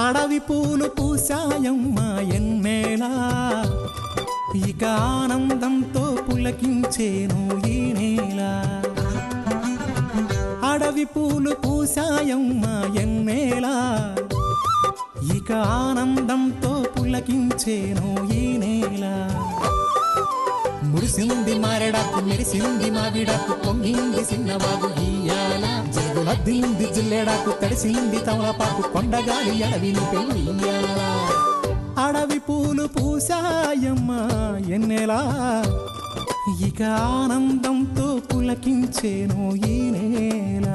అడవి పూలు పూసాయమ్మా ఎన్నేలా, ఇక ఆనందంతో పులకించేను ఈ నేల. అడవి పూలు పూసాయమ్మా ఎన్నేలా, ఇక ఆనందంతో పులకించేను ఈ నేల. మురిసింది మారెడాకు, మెరిసింది మావిడాకు, పొంగింది సిన్నవాగు ఇయ్యాల. జగులద్దింది జిల్లెడాకు, తడిసింది తమలపాకు, కొండగాలి అడవిని పెళ్ళియ్యాల. అడవి పూలు పూసాయమ్మా ఎన్నెలా, ఇక ఆనందంతో పులకించేను ఈ నేల.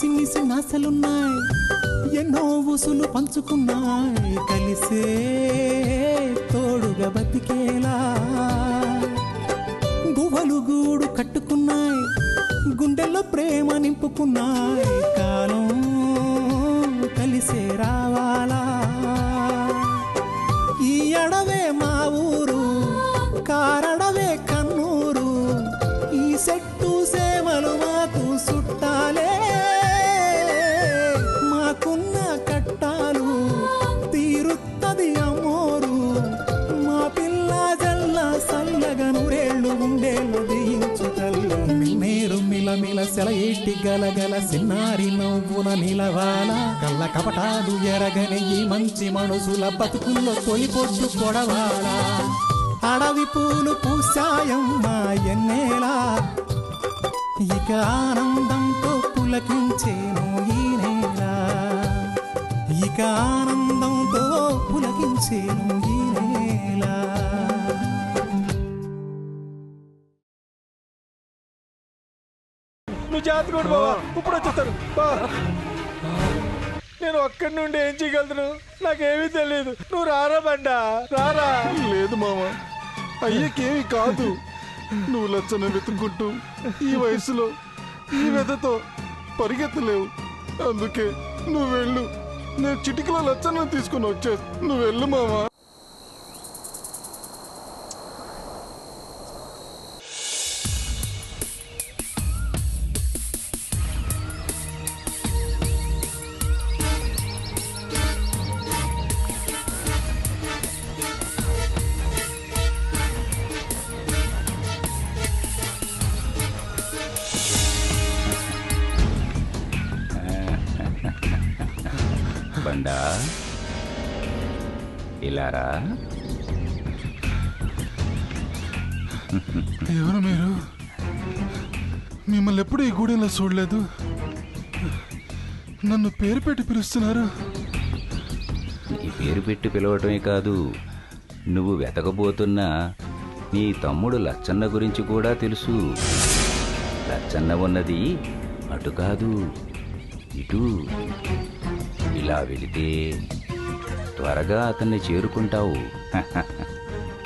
సిన్ని సిన్నాసలున్నాయి, ఎన్నో ఊసులు పంచుకున్నాయి, కలిసే తోడుగా బతికేలా. గువ్వలు గూడు కట్టుకున్నాయి, గుండెల్లో ప్రేమ నింపుకున్నాయి, కాలం కలిసే రావాలా. ఈ అడవే మా ఊరు, కారడవే కన్నూరు, ఈ చెట్టు సేవలు మాకు చుట్టాలే. మాకున్న కట్టాలు తీరుత్తది అమ్మోరు, మా పిల్ల జల్ల సల్లగా నూరేళ్ళు ఉండేళ్ళు దీయించు తల్లు. మేరు మిలమిల సెలయేటి గలగల సిన్నారి నవ్వున నిలవాల. కళ్ళ కపటాలు ఎరగని ఈ మంచి మనుషుల బతుకుల్లో తొలిపొట్టు కొడవాల. అడవి పూలు పూసాయమ్మా ఎన్నేలా, ఇక ఆనందంతో పులకించేను ఈ నేల. ఇక ఆనందంతో పులకించేను ఈ నేల. నువ్వు జాతకోడు బావా, ఇప్పుడు వచ్చేస్తాను. నేను ఒక్కడి నుండి ఏం చేయగలను, నాకేమీ తెలియదు. నువ్వు రారా బండా, రారా. లేదు మామ, అయ్యకేమీ కాదు. నువ్వు లచ్చన వెతుక్కుంటూ ఈ వయసులో ఈ వెదతో పరిగెత్తలేవు. అందుకే నువ్వు వెళ్ళు, నేను చిటికలో లచ్చన తీసుకుని వచ్చేసి నువ్వు వెళ్ళు మామా. బండా ఇలారా. ఎవరు మీరు? మిమ్మల్ని ఎప్పుడు ఈ గూడెంలో చూడలేదు. నన్ను పేరు పెట్టి పిలుస్తున్నారు. నీ పేరు పెట్టి పిలవటమే కాదు, నువ్వు వెతకబోతున్న నీ తమ్ముడు లచ్చన్న గురించి కూడా తెలుసు. లచ్చన్న ఉన్నది అటు కాదు, ఇటు. ఇలా వెళితే త్వరగా అతన్ని చేరుకుంటావు.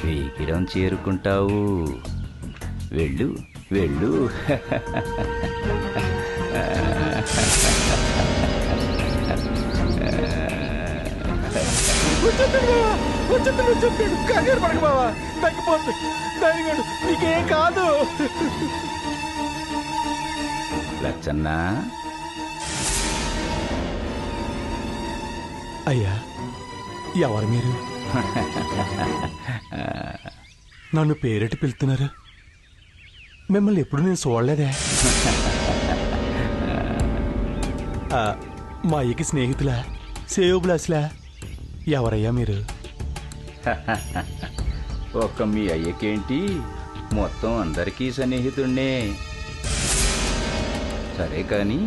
వేగిరం చేరుకుంటావు. వెళ్ళు వెళ్ళు. వచ్చేస్తాడు కంగారు పడక బావా, తగ్గిపోతుంది. దానికోడు నీకేం కాదు. లచ్చన్న, అయ్యా, ఎవరు మీరు? నన్ను పేరెట్టి పిలుస్తున్నారు. మిమ్మల్ని ఎప్పుడు నేను చూడలేదే. మా అయ్యకి స్నేహితులా, సేవబులాసులా? ఎవరయ్యా మీరు? ఒక్క మీ అయ్యకేంటి, మొత్తం అందరికీ సన్నిహితుణ్ణే. సరే కాని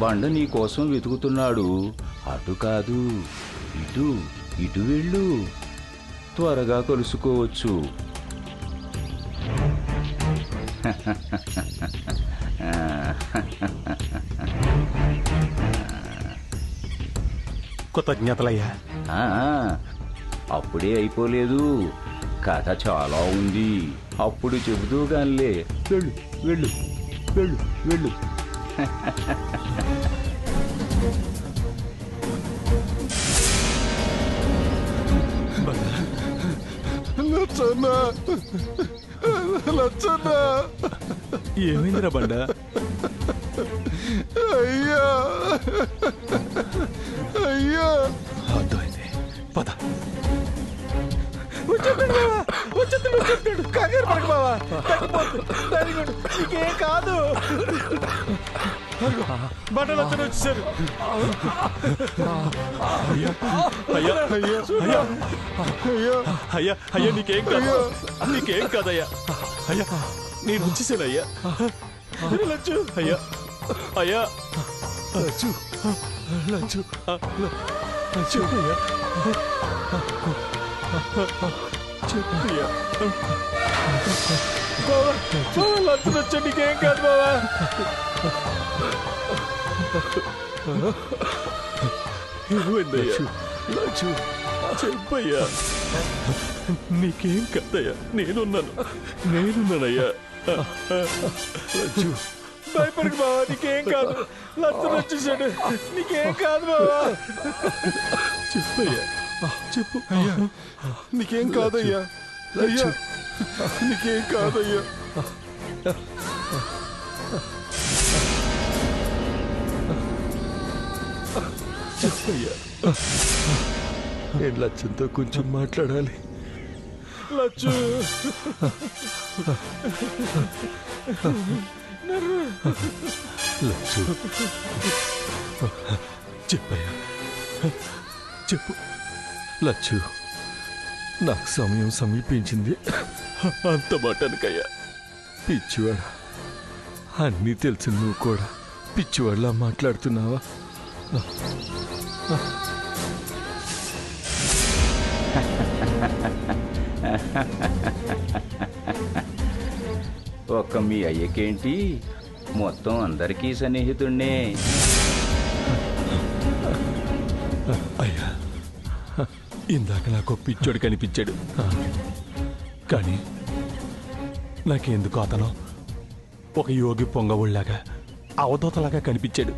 బండ నీ కోసం వెతుకుతున్నాడు. అటు కాదు, ఇటు ఇటు వెళ్ళు, త్వరగా కలుసుకోవచ్చు. కృతజ్ఞతలయ్యా. అప్పుడే అయిపోలేదు, కథ చాలా ఉంది. అప్పుడు చెబుతూ గానిలే. వెళ్ళు వెళ్ళు వెళ్ళు వెళ్ళు. లచ్చన్న, లచ్చన్న, ఏమైందిరా బండ? అయ్యా అయ్యా. అర్థమైంది, పద. వచ్చేస్తాడు కంగారు పడక బావా, తగ్గిపోతుంది. దానికోడు నీకేం కాదు. బట్టలు అతను వచ్చేసారు. అయ్యా అయ్యా అయ్యా అయ్యా అయ్యా అయ్యా అయ్యా, నీకేం కాదు, నీకేం కాదయ్యా. అయ్యా, నేను వచ్చేసానయ్యా. లచ్చు అయ్యా అయ్యా, లచ్చు లచ్చు లచ్చు అయ్యా, చెప్పయ్యా. బావా, లచ్చు వచ్చా, నీకేం కాదు బావా. ఏమైందయ్యా? లచ్చు చెప్పయ్యా. నీకేం కదయ్యా, నేనున్నానయ్యా. లచ్చు, భయపడకు బావా, నీకేం కాదు. లచ్చు వచ్చేసాడు, నీకేం కాదు బావా. చెప్పయ్యా, చెప్పు. అయ్యా, నీకేం కాదయ్యా. అయ్యా, నీకేం కాదయ్యా. చెప్పయ్యా. నేను లచ్చంతో కొంచెం మాట్లాడాలి. లచ్చు లచ్చు, చెప్పయ్యా, చెప్పు. లచ్చు, నాకు సమయం సమీపించింది. అంత మాటనుకయ్యా. పిచ్చివాడా, అన్నీ తెలిసి నువ్వు కూడా పిచ్చివాడిలా మాట్లాడుతున్నావా? ఒక్క మీ అయ్యకేంటి, మొత్తం అందరికీ సన్నిహితుణ్ణే. అయ్యా, ఇందాక నాకు పిచ్చోడు కనిపించాడు. కానీ నాకెందుకు అతను ఒక యోగి పొంగవుళ్లాగా, అవధూతలాగా కనిపించాడు.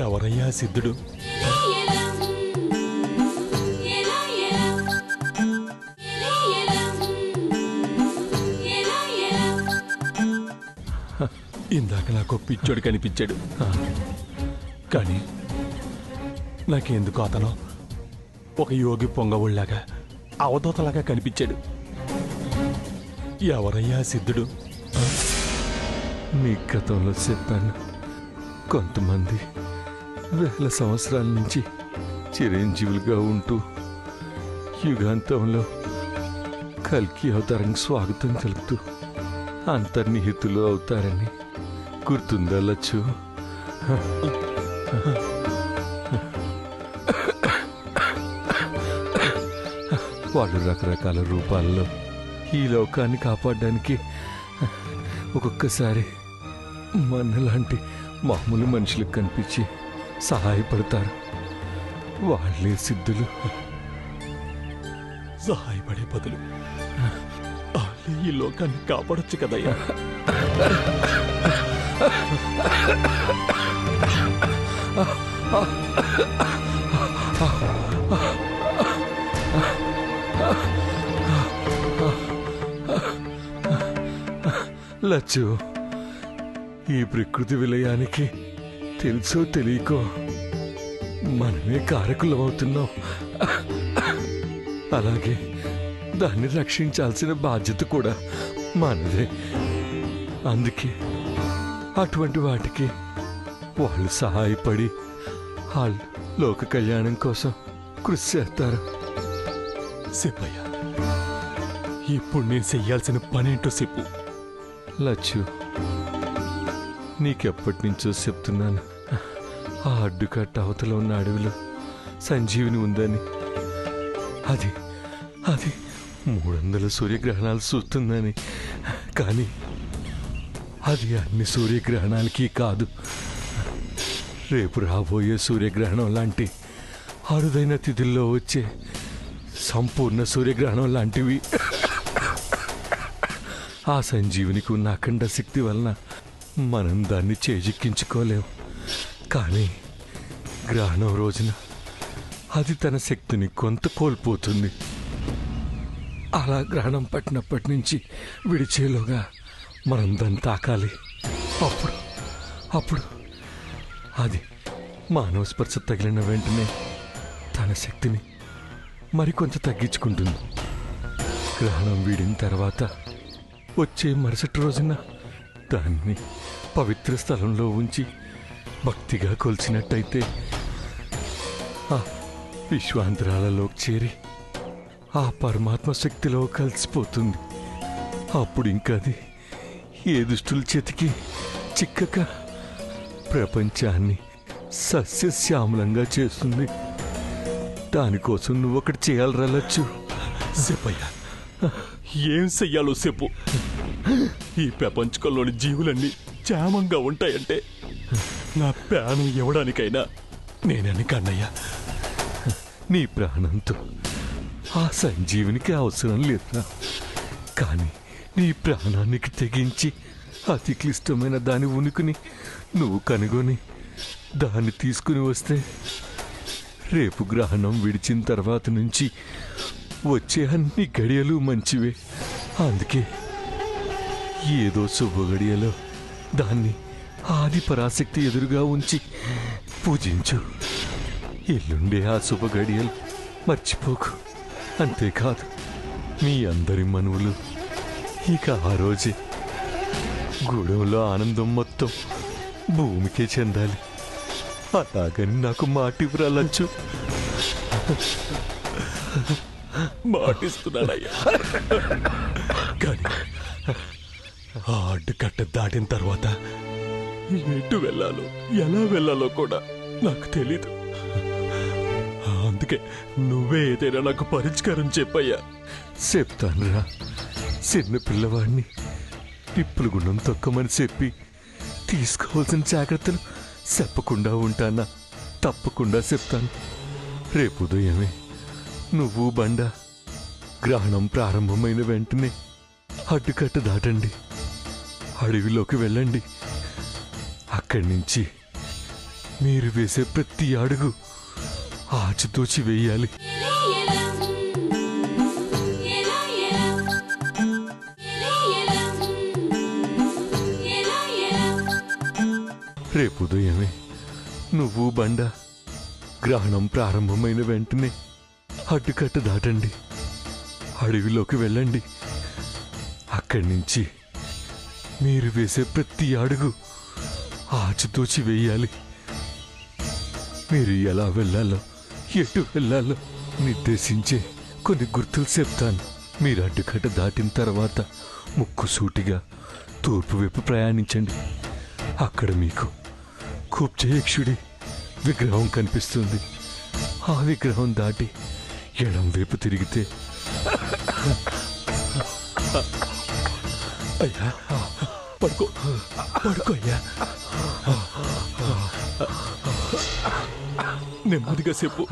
ఎవరయ్యా సిద్ధుడు? ఇందాక నాకు పిచ్చోడు కనిపించాడు. కానీ నాకెందుకు అతను ఒక యోగి పొంగవుళ్లాగా, అవధూతలాగా కనిపించాడు. ఎవరయ్యా సిద్ధుడు? మీ గతంలో చెప్పాను, కొంతమంది వేల సంవత్సరాల నుంచి చిరంజీవులుగా ఉంటూ యుగాంతంలో కల్కి అవతారానికి స్వాగతం తెలుపుతూ అంతర్నిహితులు అవుతారని. గుర్తుందా లచ్చు? వాళ్ళు రకరకాల రూపాల్లో ఈ లోకాన్ని కాపాడడానికి ఒక్కొక్కసారి మనలాంటి మామూలు మనుషులకు కనిపించి సహాయపడతారు. వాళ్ళే సిద్ధులు. సహాయపడే బదులు వాళ్ళే ఈ లోకాన్ని కాపాడొచ్చు కదయ్యా. లచ్చు, ఈ ప్రకృతి విలయానికి తెలుసో తెలియకో మనమే కారకులం అవుతున్నాం. అలాగే దాన్ని రక్షించాల్సిన బాధ్యత కూడా మనదే. అందుకే అటువంటి వాటికి వాళ్ళు సహాయపడి వాళ్ళ లోక కళ్యాణం కోసం కృషి చేస్తారు. చెప్పయ్య, ఇప్పుడు నేను చెయ్యాల్సిన పనేంటో చెప్పు. లచ్చు, నీకెప్పటి నుంచో చెప్తున్నాను, ఆ అడ్డుకట్ట అవతల ఉన్న అడవిలో సంజీవిని ఉందని. అది అది 300 సూర్యగ్రహణాలు చూస్తుందని. కానీ అది అన్ని సూర్యగ్రహణాలకి కాదు, రేపు రాబోయే సూర్యగ్రహణం లాంటి అరుదైన తిథుల్లో వచ్చే సంపూర్ణ సూర్యగ్రహణం లాంటివి. ఆ సంజీవునికి ఉన్న అఖండ శక్తి వలన మనం దాన్ని చేజిక్కించుకోలేం. కానీ గ్రహణం రోజున అది తన శక్తిని కొంత కోల్పోతుంది. అలా గ్రహణం పట్టినప్పటి నుంచి విడిచేలోగా మనం దాన్ని తాకాలి. అప్పుడు అది మానవ స్పర్శ తగిలిన వెంటనే తన శక్తిని మరికొంత తగ్గించుకుంటుంది. గ్రహణం వీడిన తర్వాత వచ్చే మరుసటి రోజున దాన్ని పవిత్ర స్థలంలో ఉంచి భక్తిగా కొలిచినట్టయితే ఆ విశ్వాంతరాలలోకి చేరి ఆ పరమాత్మ శక్తిలో కలిసిపోతుంది. అప్పుడు ఇంకది ఏ దుష్టుల చేతికి చిక్కక ప్రపంచాన్ని సస్యశ్యామలంగా చేస్తుంది. దానికోసం నువ్వు ఒకటి చేయాలి లచ్చు. చెప్పయ్య, ఏం చెయ్యాలో చెప్పు. ఈ ప్రపంచంలోని జీవులన్నీ క్షేమంగా ఉంటాయంటే నా ప్రాణం ఇవ్వడానికైనా నేనని కన్నయ్య. నీ ప్రాణంతో ఆ సంజీవునికి అవసరం లేదా? కానీ నీ ప్రాణానికి తెగించి అతి క్లిష్టమైన దాని ఉనికిని నువ్వు కనుగొని దాన్ని తీసుకుని వస్తే రేపు గ్రహణం విడిచిన తర్వాత నుంచి వచ్చే అన్ని గడియలు మంచివే. అందుకే ఏదో శుభ గడియలో దాన్ని ఆది పరాశక్తి ఎదురుగా ఉంచి పూజించు. ఎల్లుండే ఆ శుభ గడియలు మర్చిపోకు. అంతేకాదు, మీ అందరి మనువులు ఇక ఆ రోజే గూడెంలో ఆనందం మొత్తం భూమికే చెందాలి. అలాగని నాకు మాటివ్వరా లచ్చు. మాటిస్తున్నానయ్యా. కానీ ఆ అడ్డుకట్ట దాటిన తర్వాత ఎటు వెళ్ళాలో ఎలా వెళ్ళాలో కూడా నాకు తెలీదు. అందుకే నువ్వే ఏదైనా నాకు పరిష్కారం చెప్పయ్యా. చెప్తానురా. చిన్న పిల్లవాడిని నిప్పుల గుండం తొక్కమని చెప్పి తీసుకోవాల్సిన జాగ్రత్తలు చెప్పకుండా ఉంటానా? తప్పకుండా చెప్తాను. రేపు ఉదయమే నువ్వు బండ గ్రహణం ప్రారంభమైన వెంటనే అడ్డుకట్ట దాటండి, అడవిలోకి వెళ్ళండి. అక్కడి నుంచి మీరు వేసే ప్రతి అడుగు ఆచితూచి వేయాలి. రేపు ఉదయమే నువ్వు బండ గ్రహణం ప్రారంభమైన వెంటనే అడ్డుకట్ట దాటండి, అడవిలోకి వెళ్ళండి. అక్కడి నుంచి మీరు వేసే ప్రతి అడుగు ఆచితూచి వేయాలి. మీరు ఎలా వెళ్ళాలో ఎటు వెళ్ళాలో నిర్దేశించే కొన్ని గుర్తులు చెప్తాను. మీరు అడ్డుకట్ట దాటిన తర్వాత ముక్కుసూటిగా తూర్పు వైపు ప్రయాణించండి. అక్కడ మీకు కుబ్జయక్షుడి విగ్రహం కనిపిస్తుంది. ఆ విగ్రహం దాటి ఎడం వైపు తిరిగితే అయ్యా, పడుకో పడుకో అయ్యా. నెమ్మదిగా చెప్పు.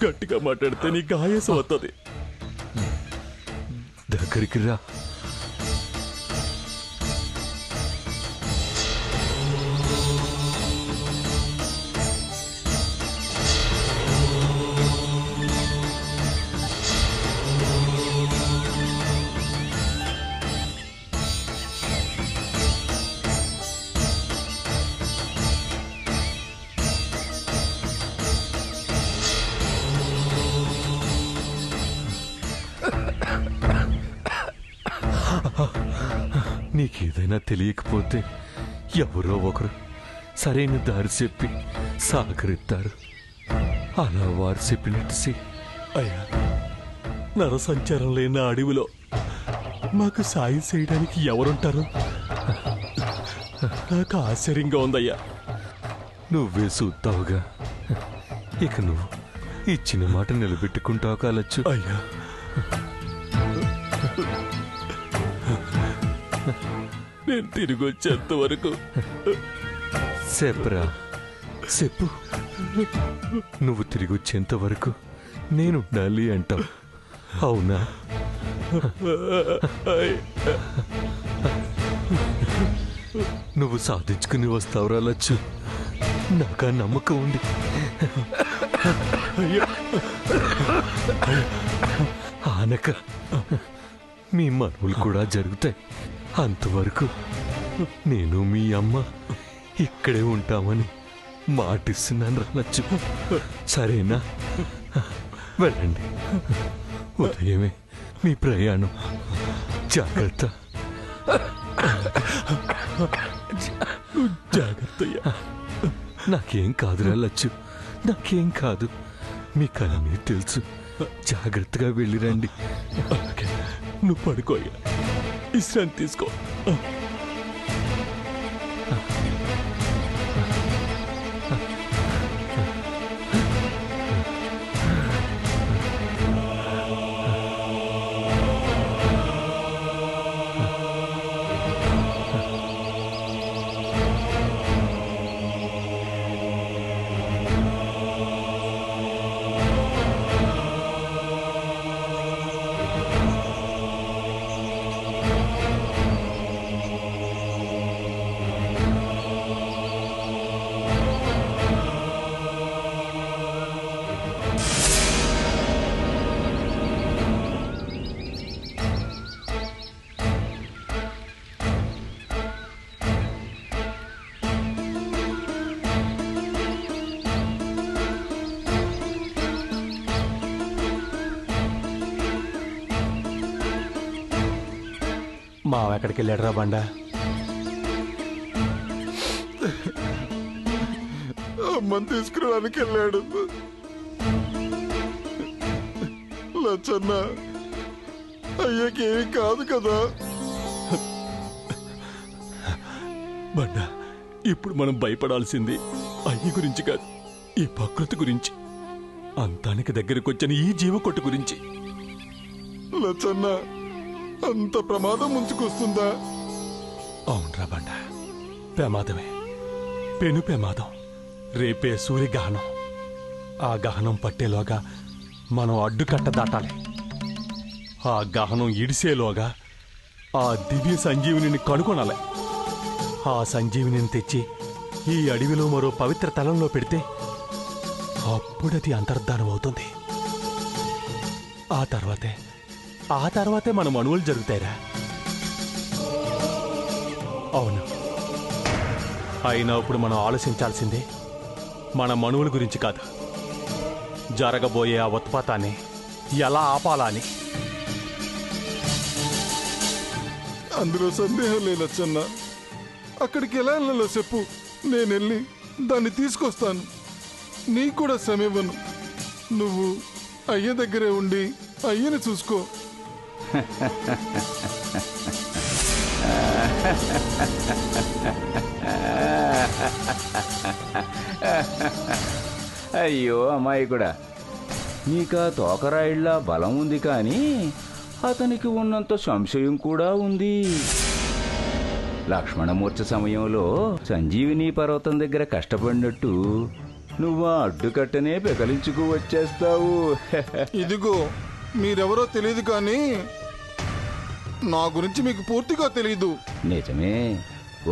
గట్టిగా మాట్లాడితే నీకు ఆయాసం వస్తుంది. దగ్గరికి రా. నీకేదైనా తెలియకపోతే ఎవరో ఒకరు సరైన దారి చెప్పి సహకరిస్తారు. అలా వారు చెప్పినట్టు చెయ్యి. అయ్యా, నరసంచారం లేని అడవిలో మాకు సాయం చేయడానికి ఎవరుంటారు? నాకు ఆశ్చర్యంగా ఉందయ్యా. నువ్వే చూస్తావుగా. ఇక నువ్వు ఇచ్చిన మాట నిలబెట్టుకుంటావు కాలచ్చు. అయ్యా, నేను తిరిగి వచ్చేంత వరకు చెప్పరా, చెప్పు. నువ్వు తిరిగి వచ్చేంత వరకు నేను ఉండాలి అంటావు, అవునా? నువ్వు సాధించుకుని వస్తావు రాలచ్చు, నాకు ఆ నమ్మకం ఉంది. ఆనక మీ మనువులు కూడా జరుగుతాయి. అంతవరకు నేను మీ అమ్మ ఇక్కడే ఉంటామని మాటిస్తున్నాను రాలచ్చు. సరేనా? వెళ్ళండి. ఉదయమే మీ ప్రయాణం. జాగ్రత్త. జాగ్రత్తయ్యా. నాకేం కాదు రాలచ్చు, నాకేం కాదు. మీకన్నీ తెలుసు. జాగ్రత్తగా వెళ్ళిరండి. అలాగే, నువ్వు పడుకోయ్యా, విశ్రాంతి తీసుకో. మావ ఎక్కడికి వెళ్ళాడురా బండ? అమ్మని తీసుకురావడానికి వెళ్ళాడు. లచ్చన్న, అయ్యకేమీ కాదు కదా? బండ, ఇప్పుడు మనం భయపడాల్సింది అయ్యి గురించి కాదు, ఈ ప్రకృతి గురించి, అంతానికి దగ్గరకు వచ్చిన ఈ జీవకొట్టు గురించి. లచ్చన్న, అంత ప్రమాదం ముంచుకొస్తుందా? అవునరా బండ, ప్రమాదమే, పెను ప్రమాదం. రేపే సూర్యగ్రహణం. ఆ గహనం పట్టేలోగా మనం అడ్డుకట్ట దాటాలి. ఆ గహనం ఇడిసేలోగా ఆ దివ్య సంజీవిని కనుగొనాలి. ఆ సంజీవిని తెచ్చి ఈ అడవిలో మరో పవిత్ర తలంలో పెడితే అప్పుడది అంతర్ధానం అవుతుంది. ఆ తర్వాతే మన మనువులు జరుగుతాయిరా. అవును, అయినా ఇప్పుడు మనం ఆలోచించాల్సిందే మన మనువుల గురించి కాదు, జరగబోయే ఆ ఉత్పాతాన్ని ఎలా ఆపాలా అని. అందులో సందేహం లేదచ్చన్న. అక్కడికి ఎలా వెళ్ళాలో చెప్పు, నేను వెళ్ళి దాన్ని తీసుకొస్తాను. నీకు కూడా శ్రమ ఇవ్వను. నువ్వు అయ్య దగ్గరే ఉండి అయ్యని చూసుకో. అయ్యో అమ్మాయి కూడా, నీకా తోకరాయిళ్ళ బలం ఉంది, కానీ అతనికి ఉన్నంత సంశయం కూడా ఉంది. లక్ష్మణమూర్ఛ సమయంలో సంజీవిని పర్వతం దగ్గర కష్టపడినట్టు నువ్వు ఆ అడ్డుకట్టనే పెకలించుకు వచ్చేస్తావు. ఇదిగో, మీరెవరో తెలియదు కానీ నా గురించి మీకు పూర్తిగా తెలియదు. నిజమే,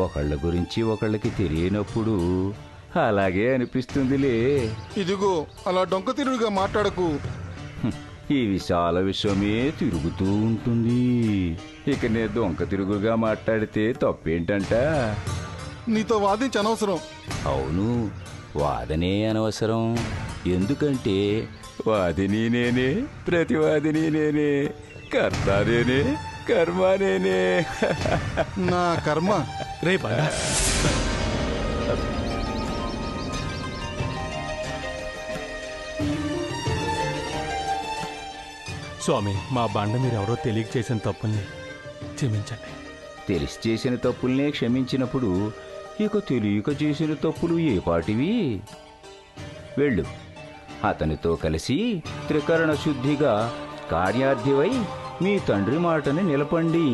ఒకళ్ళ గురించి ఒకళ్ళకి తెలియనప్పుడు అలాగే అనిపిస్తుందిలే. ఇదిగో, అలా డొంక తిరుగుగా మాట్లాడకు. ఈ విశాల విశ్వమే తిరుగుతూ ఉంటుంది. ఇక నేను దొంక తిరుగుగా మాట్లాడితే తప్పేంటంట? నీతో వాదించి అనవసరం. అవును, వాదనే అనవసరం. ఎందుకంటే వాదిని నేనే, ప్రతివాదిని నేనే, కర్త నేనే, కర్మ నేనే. నా కర్మ. రే బండా, స్వామి, మా బండ మీరెవరో తెలియక చేసిన తప్పుల్ని క్షమించండి. తెలిసి చేసిన తప్పుల్నే క్షమించినప్పుడు ఇక తెలియక చేసిన తప్పులు ఏ పాటివి? వెళ్ళు, అతనితో కలిసి త్రికరణ శుద్ధిగా కార్యార్థివై మీ తండ్రి మాటని నిలపండి.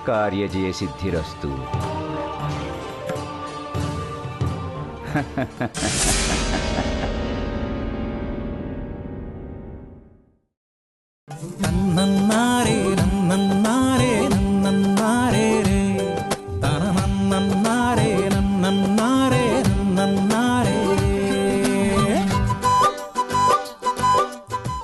కార్యజయ సిద్ధిరస్తు. తన్నన్నారే